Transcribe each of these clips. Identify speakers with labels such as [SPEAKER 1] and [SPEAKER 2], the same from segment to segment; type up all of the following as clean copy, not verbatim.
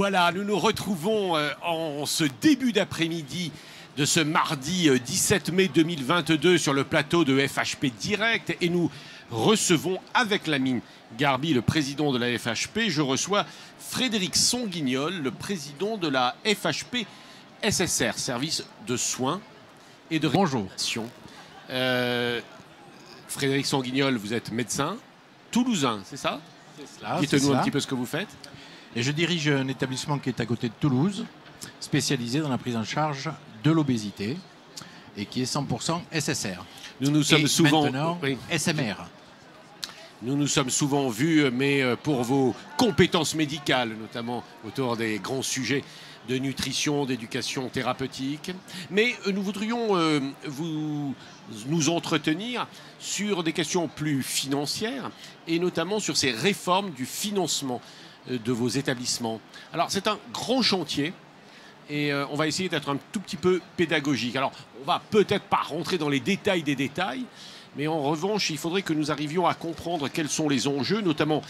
[SPEAKER 1] Voilà, nous nous retrouvons en ce début d'après-midi de ce mardi 17 mai 2022 sur le plateau de FHP Direct et nous recevons avec Lamine Garbi, le président de la FHP. Je reçois Frédéric Songuignol, le président de la FHP SSR, Service de soins et de réanimation. Frédéric Songuignol, vous êtes médecin toulousain, c'est ça? Dites-nous un petit peu ce que vous faites.
[SPEAKER 2] Et je dirige un établissement qui est à côté de Toulouse, spécialisé dans la prise en charge de l'obésité et qui est 100% SSR.
[SPEAKER 1] Nous nous sommes souvent
[SPEAKER 2] SMR.
[SPEAKER 1] Nous nous sommes souvent vus, mais pour vos compétences médicales, notamment autour des grands sujets de nutrition, d'éducation thérapeutique. Mais nous voudrions nous entretenir sur des questions plus financières et notamment sur ces réformes du financement de vos établissements. Alors c'est un grand chantier et on va essayer d'être un tout petit peu pédagogique. Alors on va peut-être pas rentrer dans les détails des détails, mais en revanche il faudrait que nous arrivions à comprendre quels sont les enjeux, notamment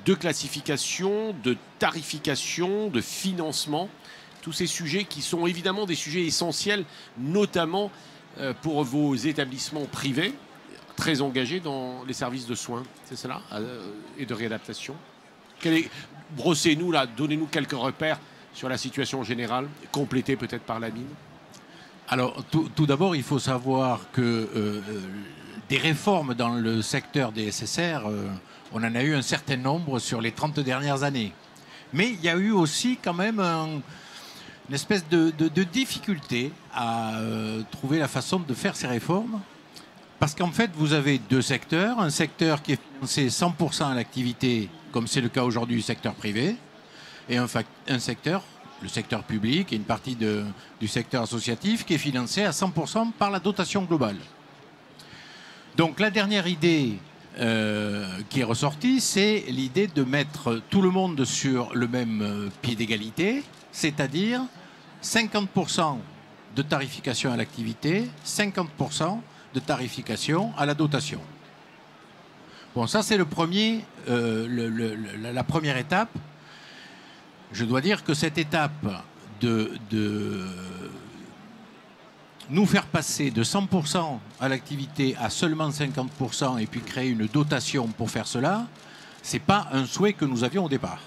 [SPEAKER 1] de classification, de tarification, de financement, tous ces sujets qui sont évidemment des sujets essentiels, notamment pour vos établissements privés très engagés dans les services de soins, c'est cela, et de réadaptation. Brossez-nous là, donnez-nous quelques repères sur la situation générale, complétée peut-être par Lamine.
[SPEAKER 2] Alors, tout d'abord, il faut savoir que des réformes dans le secteur des SSR, on en a eu un certain nombre sur les 30 dernières années. Mais il y a eu aussi quand même une espèce de difficulté à trouver la façon de faire ces réformes. Parce qu'en fait, vous avez deux secteurs. Un secteur qui est financé 100% à l'activité, comme c'est le cas aujourd'hui du secteur privé, et un secteur, le secteur public, et une partie du secteur associatif, qui est financé à 100% par la dotation globale. Donc la dernière idée qui est ressortie, c'est l'idée de mettre tout le monde sur le même pied d'égalité, c'est-à-dire 50% de tarification à l'activité, 50% de tarification à la dotation. Bon, ça c'est la première étape. Je dois dire que cette étape de nous faire passer de 100% à l'activité à seulement 50% et puis créer une dotation pour faire cela, c'est pas un souhait que nous avions au départ.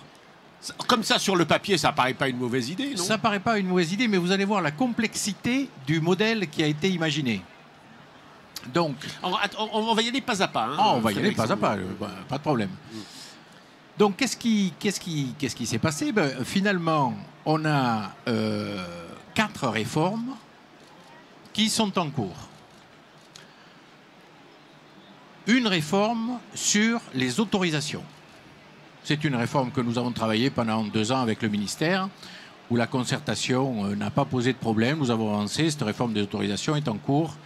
[SPEAKER 1] Comme ça, sur le papier, ça paraît pas une mauvaise idée, non?
[SPEAKER 2] Ça paraît pas une mauvaise idée, mais vous allez voir la complexité du modèle qui a été imaginé. Donc,
[SPEAKER 1] on va y aller pas à pas. Hein,
[SPEAKER 2] on va y aller pas à pas, pas de problème. Donc, qu'est-ce qui s'est passé? Finalement, on a 4 réformes qui sont en cours. Une réforme sur les autorisations. C'est une réforme que nous avons travaillée pendant 2 ans avec le ministère, où la concertation n'a pas posé de problème. Nous avons avancé. Cette réforme des autorisations est en cours.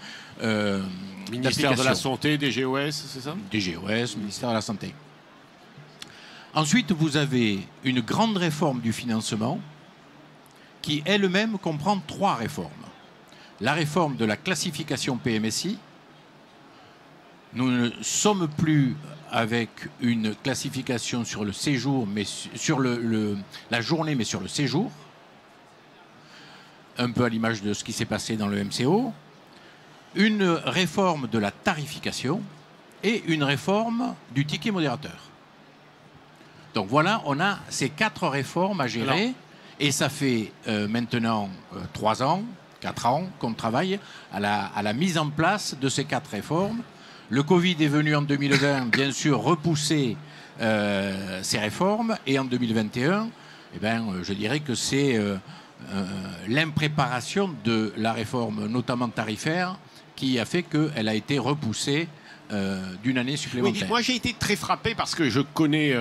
[SPEAKER 1] Ministère de la Santé, DGOS, c'est ça?
[SPEAKER 2] DGOS, ministère de la Santé. Ensuite, vous avez une grande réforme du financement qui elle-même comprend 3 réformes. La réforme de la classification PMSI. Nous ne sommes plus avec une classification sur le séjour, mais sur la journée, mais sur le séjour. Un peu à l'image de ce qui s'est passé dans le MCO. Une réforme de la tarification et une réforme du ticket modérateur. Donc voilà, on a ces 4 réformes à gérer. Alors, et ça fait maintenant 3 ans, 4 ans qu'on travaille à la mise en place de ces 4 réformes. Le Covid est venu en 2020, bien sûr, repousser ces réformes. Et en 2021, je dirais que c'est l'impréparation de la réforme, notamment tarifaire, qui a fait qu'elle a été repoussée d'une année supplémentaire.
[SPEAKER 1] Oui, moi, j'ai été très frappé parce que je connais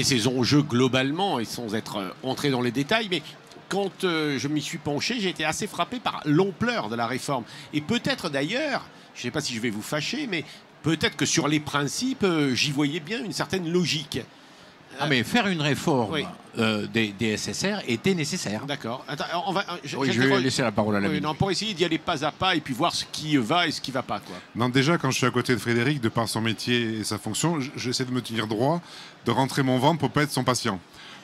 [SPEAKER 1] ces enjeux globalement, et sans être entré dans les détails, mais quand je m'y suis penché, j'ai été assez frappé par l'ampleur de la réforme. Et peut-être d'ailleurs, je ne sais pas si je vais vous fâcher, mais peut-être que sur les principes, j'y voyais bien une certaine logique.
[SPEAKER 2] Mais faire une réforme des SSR était nécessaire.
[SPEAKER 1] D'accord.
[SPEAKER 2] Je vais laisser la parole à Lamine.
[SPEAKER 1] Pour essayer d'y aller pas à pas et puis voir ce qui va et ce qui ne va pas, quoi.
[SPEAKER 3] Non, déjà, quand je suis à côté de Frédéric, de par son métier et sa fonction, j'essaie de me tenir droit, de rentrer mon ventre pour ne pas être son patient.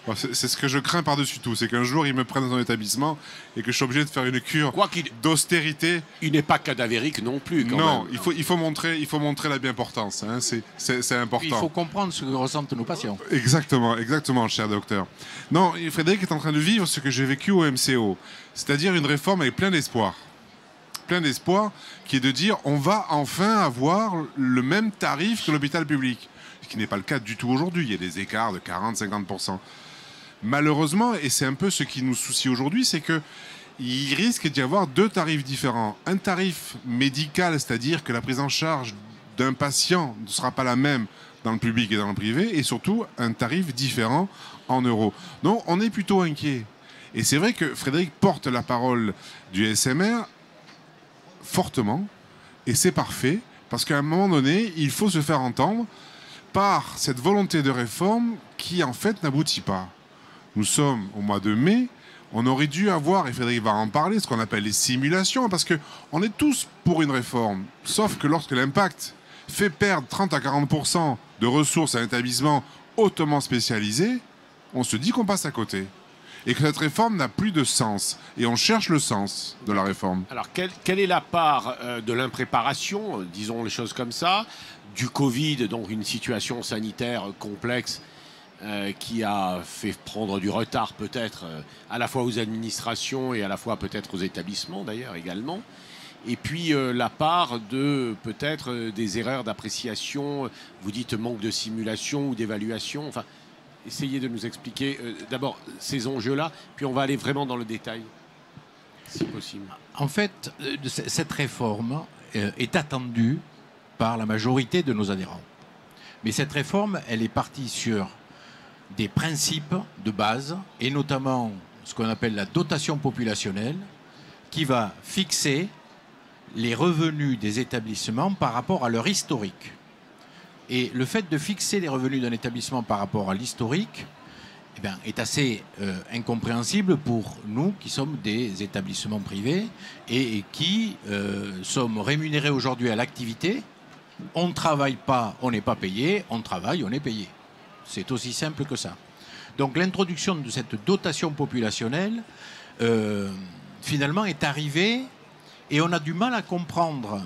[SPEAKER 3] Bon, c'est ce que je crains par-dessus tout, c'est qu'un jour ils me prennent dans un établissement et que je suis obligé de faire une cure d'austérité.
[SPEAKER 1] Il n'est pas cadavérique non plus.
[SPEAKER 3] Non,
[SPEAKER 1] même.
[SPEAKER 3] il faut montrer la bien-portance. Hein, c'est important.
[SPEAKER 2] Il faut comprendre ce que ressentent nos patients.
[SPEAKER 3] Exactement, cher docteur. Non, Frédéric est en train de vivre ce que j'ai vécu au MCO, c'est-à-dire une réforme avec plein d'espoir. Plein d'espoir, qui est de dire on va enfin avoir le même tarif que l'hôpital public. Ce qui n'est pas le cas du tout aujourd'hui. Il y a des écarts de 40-50%. Malheureusement, et c'est un peu ce qui nous soucie aujourd'hui, c'est qu'il risque d'y avoir deux tarifs différents. Un tarif médical, c'est-à-dire que la prise en charge d'un patient ne sera pas la même dans le public et dans le privé, et surtout un tarif différent en euros. Donc on est plutôt inquiet. Et c'est vrai que Frédéric porte la parole du SMR fortement, et c'est parfait, parce qu'à un moment donné, il faut se faire entendre par cette volonté de réforme qui, en fait, n'aboutit pas. Nous sommes au mois de mai, on aurait dû avoir, et Frédéric va en parler, ce qu'on appelle les simulations, parce qu'on est tous pour une réforme, sauf que lorsque l'impact fait perdre 30 à 40% de ressources à un établissement hautement spécialisé, on se dit qu'on passe à côté. Et que cette réforme n'a plus de sens. Et on cherche le sens de la réforme.
[SPEAKER 1] Alors, quelle est la part de l'impréparation, disons les choses comme ça, du Covid, donc une situation sanitaire complexe qui a fait prendre du retard peut-être à la fois aux administrations et à la fois peut-être aux établissements d'ailleurs également. Et puis la part de peut-être des erreurs d'appréciation, vous dites manque de simulation ou d'évaluation, enfin, essayez de nous expliquer d'abord ces enjeux-là, puis on va aller vraiment dans le détail, si possible.
[SPEAKER 2] En fait, cette réforme est attendue par la majorité de nos adhérents. Mais cette réforme, elle est partie sur des principes de base, et notamment ce qu'on appelle la dotation populationnelle, qui va fixer les revenus des établissements par rapport à leur historique. Et le fait de fixer les revenus d'un établissement par rapport à l'historique eh bien, est assez incompréhensible pour nous qui sommes des établissements privés et qui sommes rémunérés aujourd'hui à l'activité. On ne travaille pas, on n'est pas payé, on travaille, on est payé. C'est aussi simple que ça. Donc l'introduction de cette dotation populationnelle, finalement, est arrivée et on a du mal à comprendre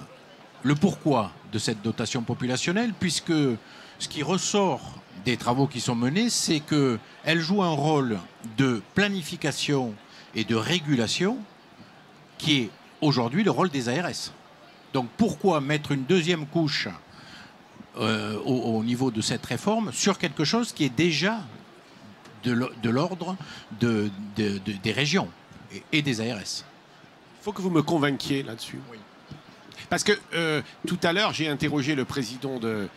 [SPEAKER 2] le pourquoi de cette dotation populationnelle, puisque ce qui ressort des travaux qui sont menés, c'est qu'elle joue un rôle de planification et de régulation qui est aujourd'hui le rôle des ARS. Donc pourquoi mettre une deuxième couche au niveau de cette réforme sur quelque chose qui est déjà de l'ordre des régions et des ARS?
[SPEAKER 1] Il faut que vous me convainquiez là-dessus. Oui. Parce que tout à l'heure, j'ai interrogé le président de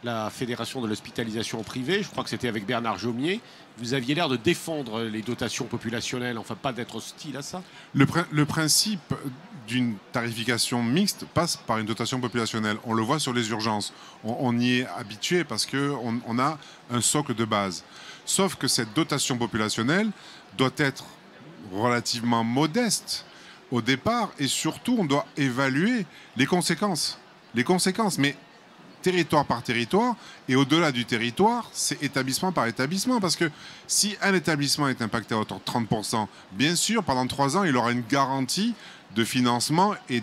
[SPEAKER 1] la Fédération de l'hospitalisation privée, je crois que c'était avec Bernard Jaumier. Vous aviez l'air de défendre les dotations populationnelles, enfin pas d'être hostile à ça.
[SPEAKER 3] Le principe d'une tarification mixte passe par une dotation populationnelle. On le voit sur les urgences. On y est habitué parce qu'on a un socle de base. Sauf que cette dotation populationnelle doit être relativement modeste au départ et surtout on doit évaluer les conséquences. Mais territoire par territoire et au-delà du territoire, c'est établissement par établissement. Parce que si un établissement est impacté à hauteur de 30%, bien sûr, pendant 3 ans, il aura une garantie de financement et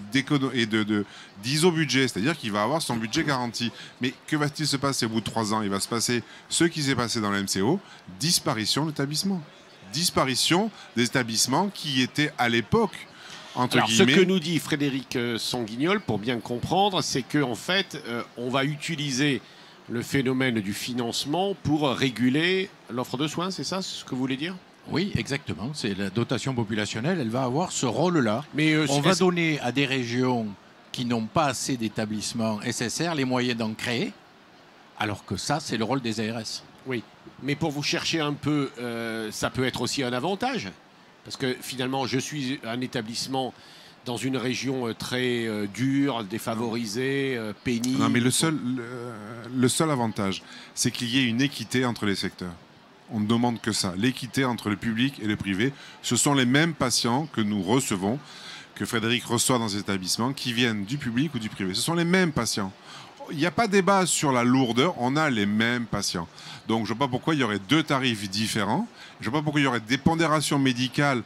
[SPEAKER 3] d'iso-budget, c'est-à-dire qu'il va avoir son budget garanti. Mais que va-t-il se passer au bout de 3 ans? Il va se passer ce qui s'est passé dans l'MCO, disparition d'établissements. Disparition des établissements qui étaient à l'époque, entre
[SPEAKER 1] Alors,
[SPEAKER 3] guillemets...
[SPEAKER 1] Ce que nous dit Frédéric Sanguignol, pour bien comprendre, c'est qu'en fait, on va utiliser le phénomène du financement pour réguler l'offre de soins, c'est ça ce que vous voulez dire?
[SPEAKER 2] Oui, exactement. C'est la dotation populationnelle, elle va avoir ce rôle-là.
[SPEAKER 1] Mais
[SPEAKER 2] on va donner à des régions qui n'ont pas assez d'établissements SSR les moyens d'en créer, alors que ça, c'est le rôle des ARS.
[SPEAKER 1] Oui, mais pour vous chercher un peu, ça peut être aussi un avantage. Parce que finalement, je suis un établissement dans une région très dure, défavorisée, pénible.
[SPEAKER 3] Non, mais le seul avantage, c'est qu'il y ait une équité entre les secteurs. On ne demande que ça, l'équité entre le public et le privé. Ce sont les mêmes patients que nous recevons, que Frédéric reçoit dans ces établissements, qui viennent du public ou du privé. Ce sont les mêmes patients. il n'y a pas débat sur la lourdeur, on a les mêmes patients. Donc je ne vois pas pourquoi il y aurait deux tarifs différents. Je ne vois pas pourquoi il y aurait des pondérations médicales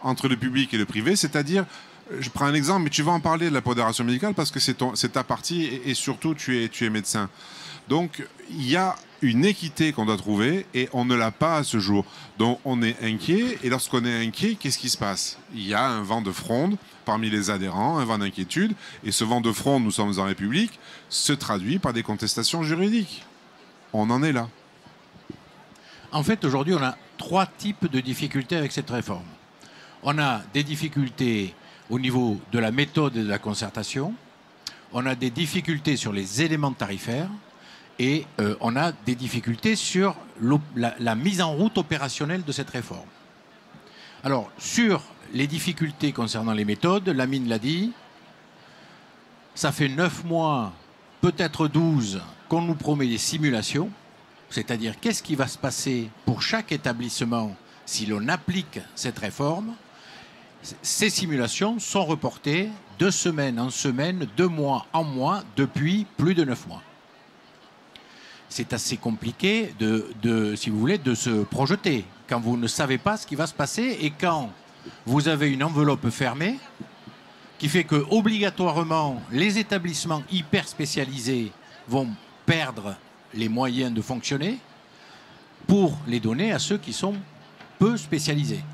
[SPEAKER 3] entre le public et le privé. C'est-à-dire, je prends un exemple, mais tu vas en parler de la pondération médicale parce que c'est ta partie et surtout tu es médecin. Donc il y a une équité qu'on doit trouver et on ne l'a pas à ce jour. Donc on est inquiet et lorsqu'on est inquiet, qu'est-ce qui se passe? Il y a un vent de fronde parmi les adhérents, un vent d'inquiétude et ce vent de fronde, nous sommes en République, se traduit par des contestations juridiques. On en est là.
[SPEAKER 2] En fait, aujourd'hui, on a 3 types de difficultés avec cette réforme. On a des difficultés au niveau de la méthode et de la concertation. On a des difficultés sur les éléments tarifaires. Et on a des difficultés sur la mise en route opérationnelle de cette réforme. Alors, sur les difficultés concernant les méthodes, Lamine l'a dit, ça fait 9 mois, peut-être 12, qu'on nous promet des simulations, c'est-à-dire qu'est-ce qui va se passer pour chaque établissement si l'on applique cette réforme. Ces simulations sont reportées de semaine en semaine, de mois en mois, depuis plus de 9 mois. C'est assez compliqué si vous voulez, de se projeter quand vous ne savez pas ce qui va se passer et quand vous avez une enveloppe fermée qui fait que obligatoirement les établissements hyper spécialisés vont perdre les moyens de fonctionner pour les donner à ceux qui sont peu spécialisés.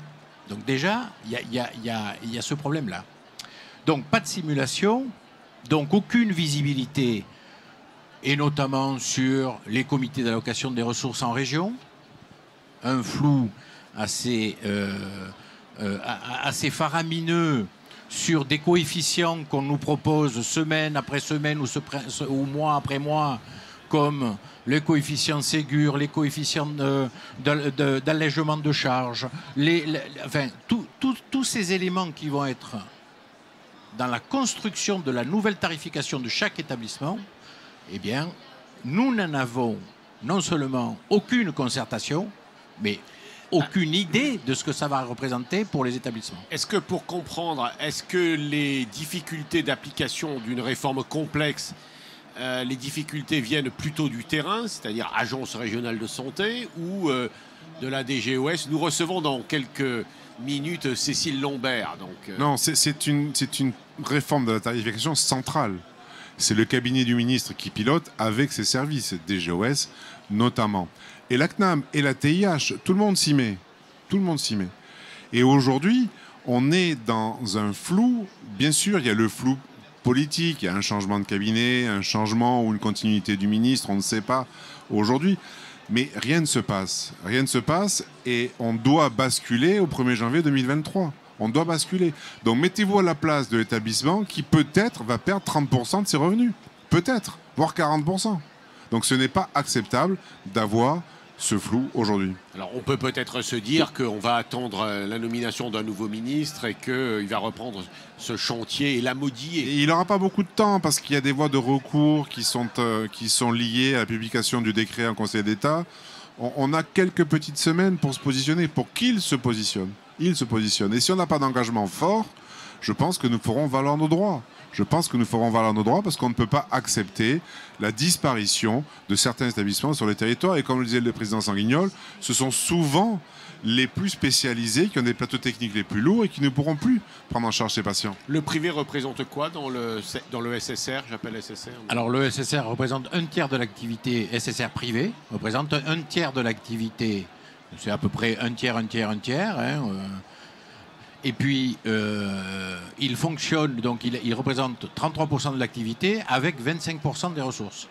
[SPEAKER 2] Donc déjà, il y a ce problème-là. Donc pas de simulation, donc aucune visibilité, et notamment sur les comités d'allocation des ressources en région, un flou assez faramineux sur des coefficients qu'on nous propose semaine après semaine ou mois après mois, comme les coefficients Ségur, les coefficients d'allègement de charges, enfin, tous ces éléments qui vont être dans la construction de la nouvelle tarification de chaque établissement. Eh bien, nous n'en avons non seulement aucune concertation, mais aucune idée de ce que ça va représenter pour les établissements.
[SPEAKER 1] Est-ce que pour comprendre, est-ce que les difficultés d'application d'une réforme complexe, les difficultés viennent plutôt du terrain, c'est-à-dire Agence régionale de santé ou de la DGOS? Nous recevons dans quelques minutes Cécile Lombert. Donc,
[SPEAKER 3] Non, c'est une réforme de la tarification centrale. C'est le cabinet du ministre qui pilote avec ses services, DGOS notamment. Et la CNAM et la TIH, tout le monde s'y met. Tout le monde s'y met. Et aujourd'hui, on est dans un flou. Bien sûr, il y a le flou politique, il y a un changement de cabinet, un changement ou une continuité du ministre, on ne sait pas aujourd'hui. Mais rien ne se passe. Rien ne se passe et on doit basculer au 1er janvier 2023. On doit basculer. Donc mettez-vous à la place de l'établissement qui peut-être va perdre 30% de ses revenus. Peut-être, voire 40%. Donc ce n'est pas acceptable d'avoir ce flou aujourd'hui.
[SPEAKER 1] Alors on peut peut-être se dire qu'on va attendre la nomination d'un nouveau ministre et qu'il va reprendre ce chantier et l'amodier.
[SPEAKER 3] Et il n'aura pas beaucoup de temps parce qu'il y a des voies de recours qui sont liées à la publication du décret en Conseil d'État. On a quelques petites semaines pour se positionner, pour qu'il se positionne. Il se positionne. Et si on n'a pas d'engagement fort, je pense que nous ferons valoir nos droits. Je pense que nous ferons valoir nos droits parce qu'on ne peut pas accepter la disparition de certains établissements sur les territoires. Et comme le disait le président Sanguignol, ce sont souvent les plus spécialisés qui ont des plateaux techniques les plus lourds et qui ne pourront plus prendre en charge ces patients.
[SPEAKER 1] Le privé représente quoi dans le SSR? J'appelle SSR.
[SPEAKER 2] Alors le SSR représente un tiers de l'activité SSR privé, représente un tiers de l'activité, c'est à peu près un tiers. Hein, et puis, il fonctionne, donc il représente 33% de l'activité avec 25% des ressources.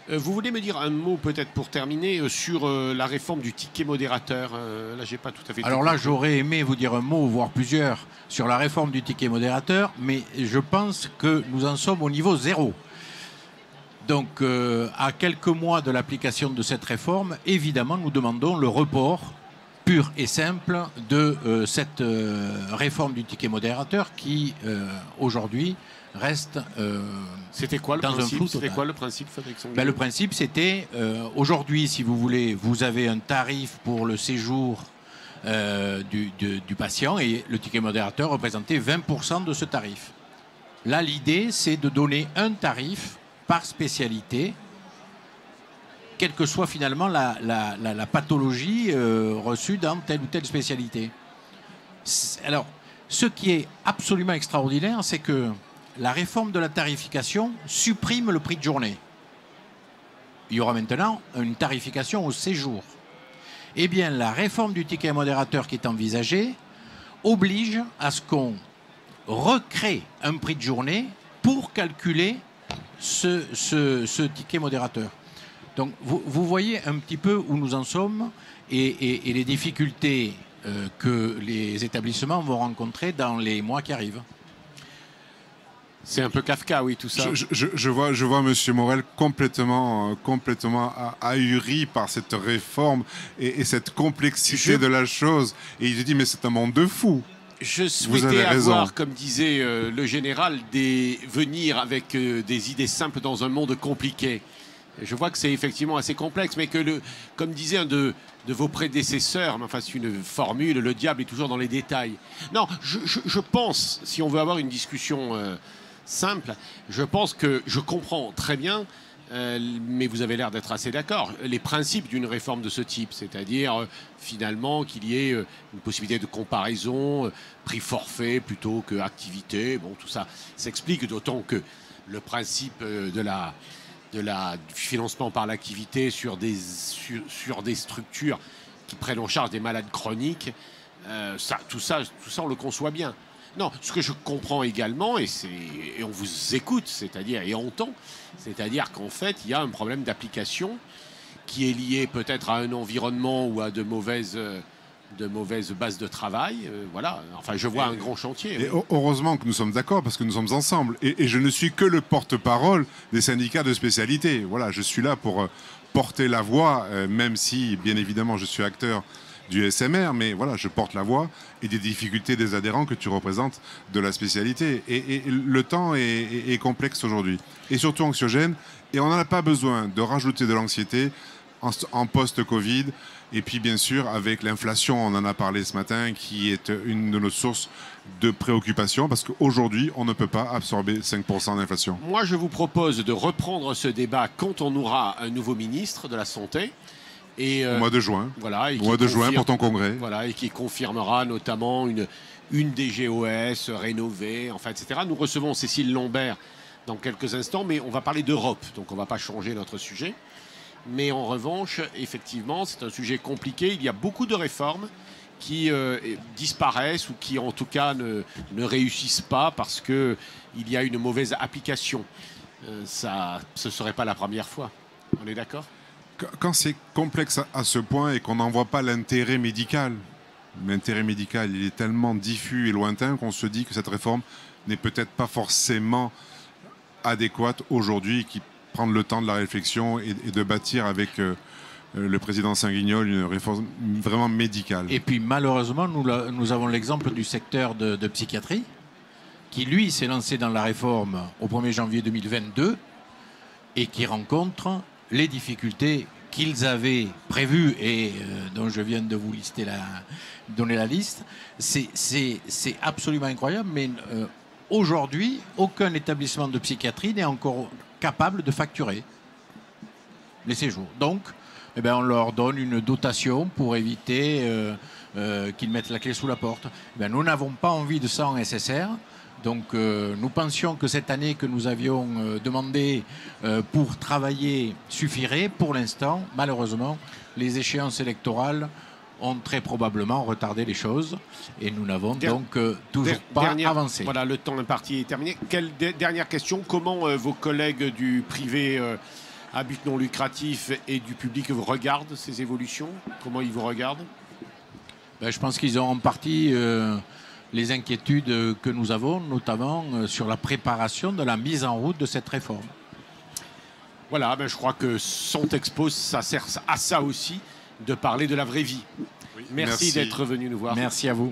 [SPEAKER 1] Vous voulez me dire un mot peut-être pour terminer sur la réforme du ticket modérateur? Là, j'ai pas tout à fait...
[SPEAKER 2] Alors là, j'aurais aimé vous dire un mot, voire plusieurs, sur la réforme du ticket modérateur, mais je pense que nous en sommes au niveau 0. Donc, à quelques mois de l'application de cette réforme, évidemment, nous demandons le report pur et simple de cette réforme du ticket modérateur qui, aujourd'hui, reste
[SPEAKER 1] C'était quoi le
[SPEAKER 2] dans
[SPEAKER 1] principe?
[SPEAKER 2] un flou
[SPEAKER 1] C'était
[SPEAKER 2] total.
[SPEAKER 1] quoi le principe, Frédéric Sanguignol?
[SPEAKER 2] Le principe, c'était, aujourd'hui, si vous voulez, vous avez un tarif pour le séjour du patient et le ticket modérateur représentait 20% de ce tarif. Là, l'idée, c'est de donner un tarif par spécialité, quelle que soit finalement la pathologie reçue dans telle ou telle spécialité. Alors, ce qui est absolument extraordinaire, c'est que la réforme de la tarification supprime le prix de journée. Il y aura maintenant une tarification au séjour. Eh bien, la réforme du ticket modérateur qui est envisagée oblige à ce qu'on recrée un prix de journée pour calculer ce ticket modérateur. Donc, vous voyez un petit peu où nous en sommes et les difficultés que les établissements vont rencontrer dans les mois qui arrivent.
[SPEAKER 1] C'est un peu Kafka, oui, tout ça.
[SPEAKER 3] Je vois M. Morel complètement ahuri par cette réforme et cette complexité de la chose. Et il se dit, mais c'est un monde de fous.
[SPEAKER 1] Je souhaitais avoir, comme disait le général, venir avec des idées simples dans un monde compliqué. Je vois que c'est effectivement assez complexe, mais que, comme disait un de vos prédécesseurs, enfin c'est une formule, le diable est toujours dans les détails. Non, je pense, si on veut avoir une discussion simple, je pense que je comprends très bien, mais vous avez l'air d'être assez d'accord, les principes d'une réforme de ce type, c'est-à-dire finalement qu'il y ait une possibilité de comparaison, prix forfait plutôt que activité, bon tout ça s'explique, d'autant que le principe du financement par l'activité sur des structures qui prennent en charge des malades chroniques, tout ça on le conçoit bien. Non, ce que je comprends également, et on vous écoute, et on entend, c'est-à-dire qu'en fait, il y a un problème d'application qui est lié peut-être à un environnement ou à de mauvaises bases de travail. Voilà, enfin, je vois un grand chantier.
[SPEAKER 3] Et heureusement que nous sommes d'accord, parce que nous sommes ensemble. Et je ne suis que le porte-parole des syndicats de spécialité. Voilà, je suis là pour porter la voix, même si, bien évidemment, je suis acteur du SMR, mais voilà, je porte la voix et des difficultés des adhérents que tu représentes de la spécialité. Et le temps est complexe aujourd'hui, et surtout anxiogène, et on n'en a pas besoin de rajouter de l'anxiété en post-Covid, et puis bien sûr avec l'inflation, on en a parlé ce matin, qui est une de nos sources de préoccupation, parce qu'aujourd'hui, on ne peut pas absorber 5% d'inflation.
[SPEAKER 1] Moi, je vous propose de reprendre ce débat quand on aura un nouveau ministre de la Santé,
[SPEAKER 3] au mois de juin.
[SPEAKER 1] Voilà,
[SPEAKER 3] au mois de juin pour ton congrès.
[SPEAKER 1] Voilà, et qui confirmera notamment une DGOS rénovée, enfin, etc. Nous recevons Cécile Lombert dans quelques instants, mais on va parler d'Europe, donc on ne va pas changer notre sujet. Mais en revanche, effectivement, c'est un sujet compliqué. Il y a beaucoup de réformes qui disparaissent ou qui, en tout cas, ne réussissent pas parce qu'il y a une mauvaise application. Ce ne serait pas la première fois. On est d'accord ?
[SPEAKER 3] Quand c'est complexe à ce point et qu'on n'en voit pas l'intérêt médical, il est tellement diffus et lointain qu'on se dit que cette réforme n'est peut-être pas forcément adéquate aujourd'hui, qui prend le temps de la réflexion et de bâtir avec le président Saint-Guignol une réforme vraiment médicale.
[SPEAKER 2] Et puis malheureusement, nous avons l'exemple du secteur de psychiatrie, qui lui s'est lancé dans la réforme au 1er janvier 2022 et qui rencontre les difficultés qu'ils avaient prévues et dont je viens de vous donner la liste. C'est absolument incroyable, mais aujourd'hui, aucun établissement de psychiatrie n'est encore capable de facturer les séjours. Donc, eh bien, on leur donne une dotation pour éviter qu'ils mettent la clé sous la porte. Eh bien, nous n'avons pas envie de ça en SSR. Donc nous pensions que cette année que nous avions demandé pour travailler suffirait. Pour l'instant, malheureusement, les échéances électorales ont très probablement retardé les choses et nous n'avons donc toujours pas avancé.
[SPEAKER 1] Voilà, le temps imparti est terminé. Dernière question, comment vos collègues du privé à but non lucratif et du public vous regardent ces évolutions? Comment ils vous regardent?
[SPEAKER 2] Je pense qu'ils ont en partie les inquiétudes que nous avons, notamment sur la préparation de la mise en route de cette réforme.
[SPEAKER 1] Voilà, je crois que son expose, ça sert à ça aussi, de parler de la vraie vie. Oui, merci d'être venu nous voir.
[SPEAKER 2] Merci à vous.